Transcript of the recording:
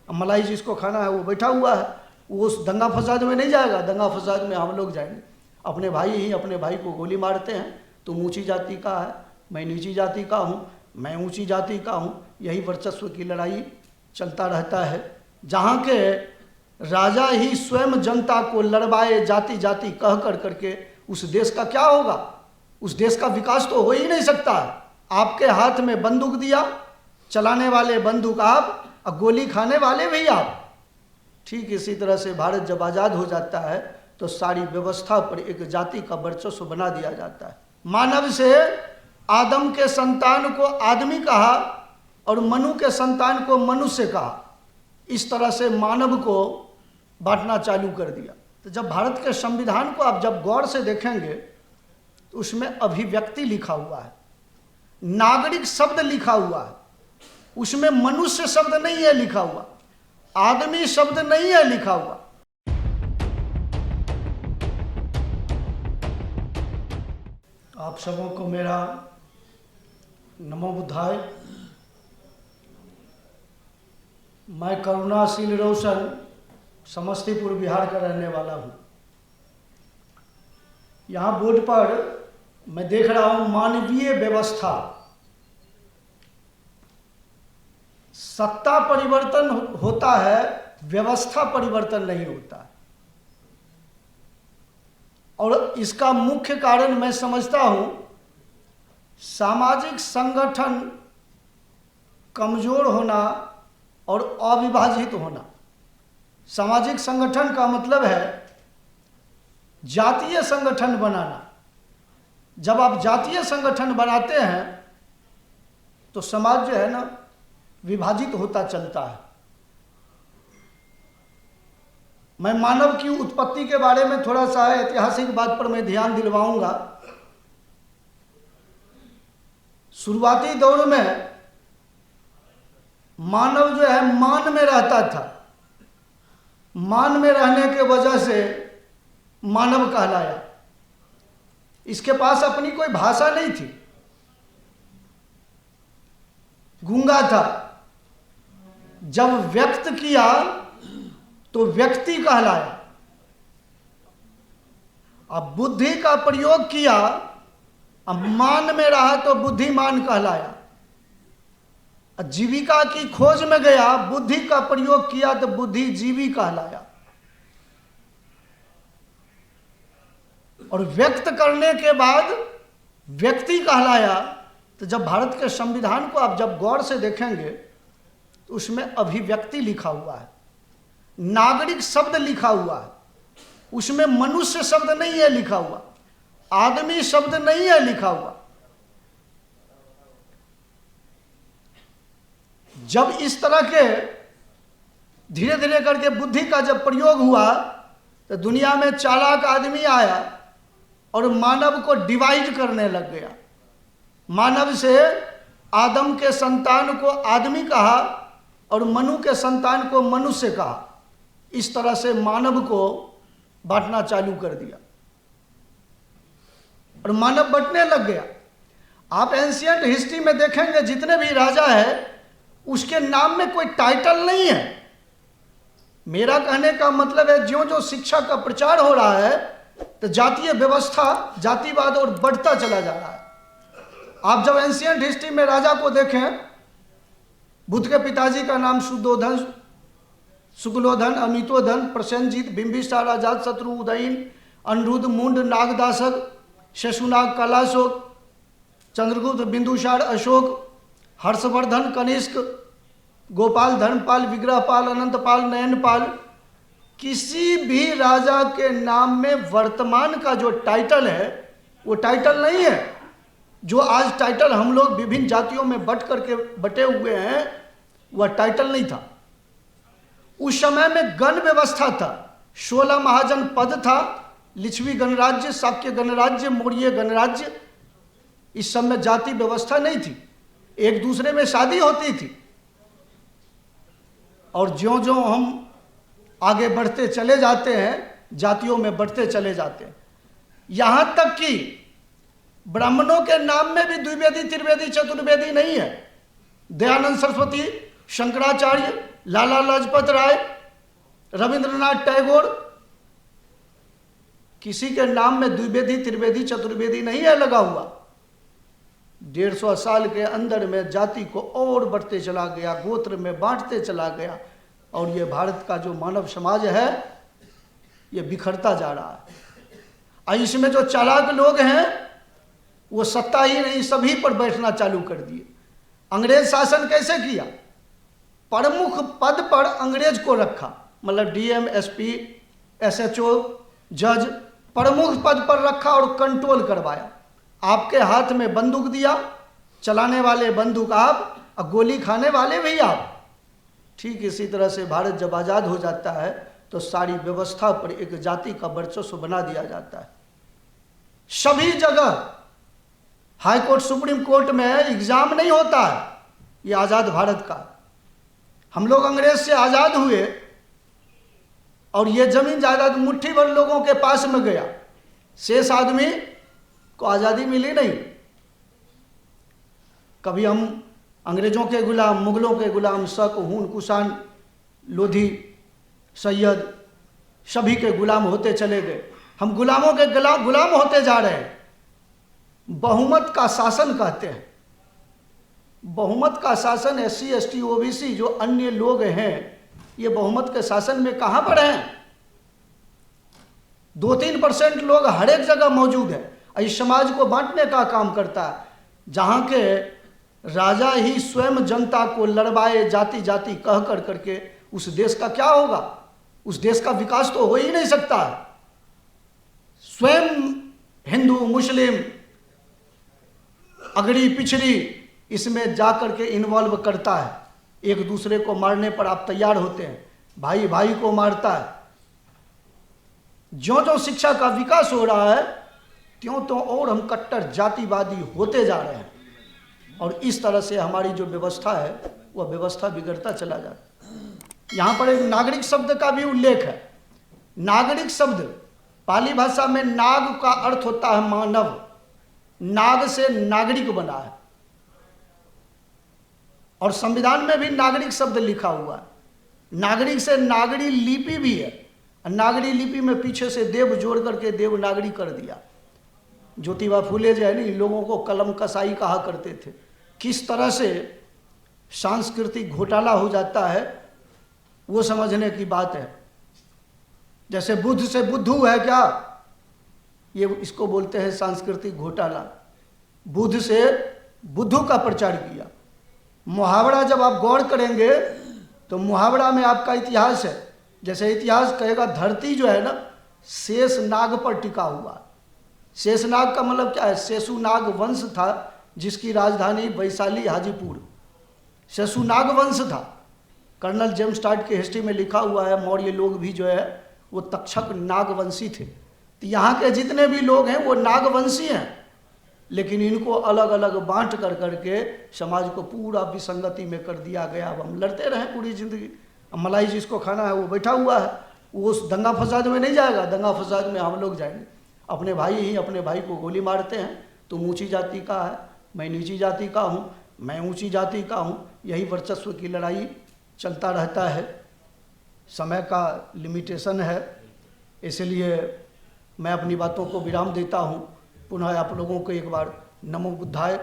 मलाई जिसको खाना है वो बैठा हुआ है, वो उस दंगा फसाद में नहीं जाएगा। दंगा फसाद में हम लोग जाएंगे। अपने भाई ही अपने भाई को गोली मारते हैं, तुम ऊंची जाति का है, मैं नीची जाति का हूँ, मैं ऊंची जाति का हूँ, यही वर्चस्व की लड़ाई चलता रहता है। जहाँ के राजा ही स्वयं जनता को लड़वाए जाति जाति कह कर करके, उस देश का क्या होगा? उस देश का विकास तो हो ही नहीं सकता है। आपके हाथ में बंदूक दिया, चलाने वाले बंदूक आप और गोली खाने वाले भी आप। ठीक इसी तरह से भारत जब आज़ाद हो जाता है तो सारी व्यवस्था पर एक जाति का वर्चस्व बना दिया जाता है। मानव से आदम के संतान को आदमी कहा और मनु के संतान को मनुष्य कहा। इस तरह से मानव को बांटना चालू कर दिया। तो जब भारत के संविधान को आप जब गौर से देखेंगे तो उसमें अभिव्यक्ति लिखा हुआ है, नागरिक शब्द लिखा हुआ है, उसमें मनुष्य शब्द नहीं है लिखा हुआ, आदमी शब्द नहीं है लिखा हुआ। आप सबों को मेरा नमो बुद्धाय। मैं करुणाशील रोशन समस्तीपुर बिहार का रहने वाला हूँ। यहाँ बोर्ड पर मैं देख रहा हूँ मानवीय व्यवस्था। सत्ता परिवर्तन होता है, व्यवस्था परिवर्तन नहीं होता। और इसका मुख्य कारण मैं समझता हूँ सामाजिक संगठन कमजोर होना और अविभाजित होना। सामाजिक संगठन का मतलब है जातीय संगठन बनाना। जब आप जातीय संगठन बनाते हैं तो समाज जो है ना विभाजित होता चलता है। मैं मानव की उत्पत्ति के बारे में थोड़ा सा ऐतिहासिक बात पर मैं ध्यान दिलवाऊंगा। शुरुआती दौर में मानव जो है मान में रहता था। मान में रहने के वजह से मानव कहलाया। इसके पास अपनी कोई भाषा नहीं थी, गूंगा था। जब व्यक्त किया तो व्यक्ति कहलाया। अब बुद्धि का प्रयोग किया, अब मान में रहा तो बुद्धिमान कहलाया। जीविका की खोज में गया, बुद्धि का प्रयोग किया तो बुद्धिजीवी कहलाया। और व्यक्त करने के बाद व्यक्ति कहलाया। तो जब भारत के संविधान को आप जब गौर से देखेंगे तो उसमें अभिव्यक्ति लिखा हुआ है, नागरिक शब्द लिखा हुआ है, उसमें मनुष्य शब्द नहीं है लिखा हुआ, आदमी शब्द नहीं है लिखा हुआ। जब इस तरह के धीरे धीरे करके बुद्धि का जब प्रयोग हुआ तो दुनिया में चालाक आदमी आया और मानव को डिवाइड करने लग गया। मानव से आदम के संतान को आदमी कहा और मनु के संतान को मनुष्य कहा। इस तरह से मानव को बांटना चालू कर दिया और मानव बंटने लग गया। आप एंशिएंट हिस्ट्री में देखेंगे जितने भी राजा है उसके नाम में कोई टाइटल नहीं है। मेरा कहने का मतलब है ज्यों ज्यों शिक्षा का प्रचार हो रहा है तो जातीय व्यवस्था, जातिवाद और बढ़ता चला जा रहा है। आप जब एंशिएंट हिस्ट्री में राजा को देखें, बुद्ध के पिताजी का नाम शुद्धोधन, शुक्लोधन, अमितोधन, प्रसेनजीत, बिंबिसार, अजातशत्रु, उदयन, अनिरुद्ध, मुंड, नागदासक, शेषुनाग, कलाशोक, चंद्रगुप्त, बिंदुसार, अशोक, हर्षवर्धन, कनिष्क, गोपाल, धर्मपाल, विग्रहपाल, अनंतपाल, नयनपाल। किसी भी राजा के नाम में वर्तमान का जो टाइटल है वो टाइटल नहीं है। जो आज टाइटल हम लोग विभिन्न जातियों में बट करके बटे हुए हैं वह टाइटल नहीं था। उस समय में गण व्यवस्था था, 16 महाजन पद था, लिच्छवी गणराज्य, शाक्य गणराज्य, मौर्य गणराज्य। इस सब में जाति व्यवस्था नहीं थी, एक दूसरे में शादी होती थी। और ज्यों ज्यों हम आगे बढ़ते चले जाते हैं जातियों में बढ़ते चले जाते हैं, यहां तक कि ब्राह्मणों के नाम में भी द्विवेदी, त्रिवेदी, चतुर्वेदी नहीं है। दयानंद सरस्वती, शंकराचार्य, लाला लाजपत राय, रविंद्रनाथ टैगोर, किसी के नाम में द्विवेदी त्रिवेदी चतुर्वेदी नहीं है लगा हुआ। 150 साल के अंदर में जाति को और बढ़ते चला गया, गोत्र में बांटते चला गया, और ये भारत का जो मानव समाज है ये बिखरता जा रहा है। और इसमें जो चालाक लोग हैं वो सत्ता ही नहीं सभी पर बैठना चालू कर दिए। अंग्रेज शासन कैसे किया? प्रमुख पद पर अंग्रेज को रखा, मतलब डीएम, एसपी, एसएचओ, जज, प्रमुख पद पर रखा और कंट्रोल करवाया। आपके हाथ में बंदूक दिया, चलाने वाले बंदूक आप और गोली खाने वाले भी आप। ठीक इसी तरह से भारत जब आज़ाद हो जाता है तो सारी व्यवस्था पर एक जाति का वर्चस्व बना दिया जाता है। सभी जगह हाई कोर्ट, सुप्रीम कोर्ट में एग्जाम नहीं होता है, ये आज़ाद भारत का। हम लोग अंग्रेज से आज़ाद हुए और ये जमीन जायदाद मुट्ठी भर लोगों के पास में गया, शेष आदमी को आज़ादी मिली नहीं। कभी हम अंग्रेजों के गुलाम, मुगलों के गुलाम, शक, हून, कुषाण, लोधी, सैयद, सभी के गुलाम होते चले गए। हम गुलामों के गुलाम होते जा रहे हैं। बहुमत का शासन कहते हैं। बहुमत का शासन SC, ST, OBC जो अन्य लोग हैं, ये बहुमत के शासन में कहां पर हैं? 2-3% लोग हर एक जगह मौजूद है। इस समाज को बांटने का काम करता है। जहां के राजा ही स्वयं जनता को लड़वाए जाति जाति कह कर करके, उस देश का क्या होगा? उस देश का विकास तो हो ही नहीं सकता है। स्वयं हिंदू, मुस्लिम, अगड़ी पिछड़ी इसमें जाकर के इन्वॉल्व करता है। एक दूसरे को मारने पर आप तैयार होते हैं, भाई भाई को मारता है। ज्यों ज्यों शिक्षा का विकास हो रहा है त्यों तो और हम कट्टर जातिवादी होते जा रहे हैं, और इस तरह से हमारी जो व्यवस्था है वह व्यवस्था बिगड़ता चला जाता है। यहाँ पर एक नागरिक शब्द का भी उल्लेख है। नागरिक शब्द पाली भाषा में नाग का अर्थ होता है मानव, नाग से नागरिक बना है, और संविधान में भी नागरिक शब्द लिखा हुआ है। नागरिक से नागरी लिपि भी है, नागरी लिपि में पीछे से देव जोड़ करके देवनागरी कर दिया। ज्योतिबा फूले जो है ना, इन लोगों को कलम कसाई कहा करते थे। किस तरह से सांस्कृतिक घोटाला हो जाता है वो समझने की बात है। जैसे बुद्ध से बुद्धू है क्या, ये इसको बोलते हैं सांस्कृतिक घोटाला। बुद्ध से बुद्धू का प्रचार किया। मुहावरा जब आप गौर करेंगे तो मुहावरा में आपका इतिहास है। जैसे इतिहास कहेगा धरती जो है ना शेष नाग पर टिका हुआ। शेषनाग का मतलब क्या है? शेषुनाग वंश था जिसकी राजधानी वैशाली हाजीपुर, शेषुनाग वंश था। कर्नल जेम्स टार्ट की हिस्ट्री में लिखा हुआ है मौर्य लोग भी जो है वो तक्षक नागवंशी थे। तो यहाँ के जितने भी लोग हैं वो नागवंशी हैं, लेकिन इनको अलग अलग बांट कर करके समाज को पूरा विसंगति में कर दिया गया। अब हम लड़ते रहे पूरी जिंदगी। अब मलाई जिसको खाना है वो बैठा हुआ है, वो उस दंगा फसाद में नहीं जाएगा। दंगा फसाद में हम लोग जाएंगे। अपने भाई ही अपने भाई को गोली मारते हैं। तुम ऊंची जाति का है, मैं नीची जाति का हूँ, मैं ऊंची जाति का हूँ। यही वर्चस्व की लड़ाई चलता रहता है। समय का लिमिटेशन है, इसलिए मैं अपनी बातों को विराम देता हूँ। पुनः आप लोगों को एक बार नमो बुद्धाय।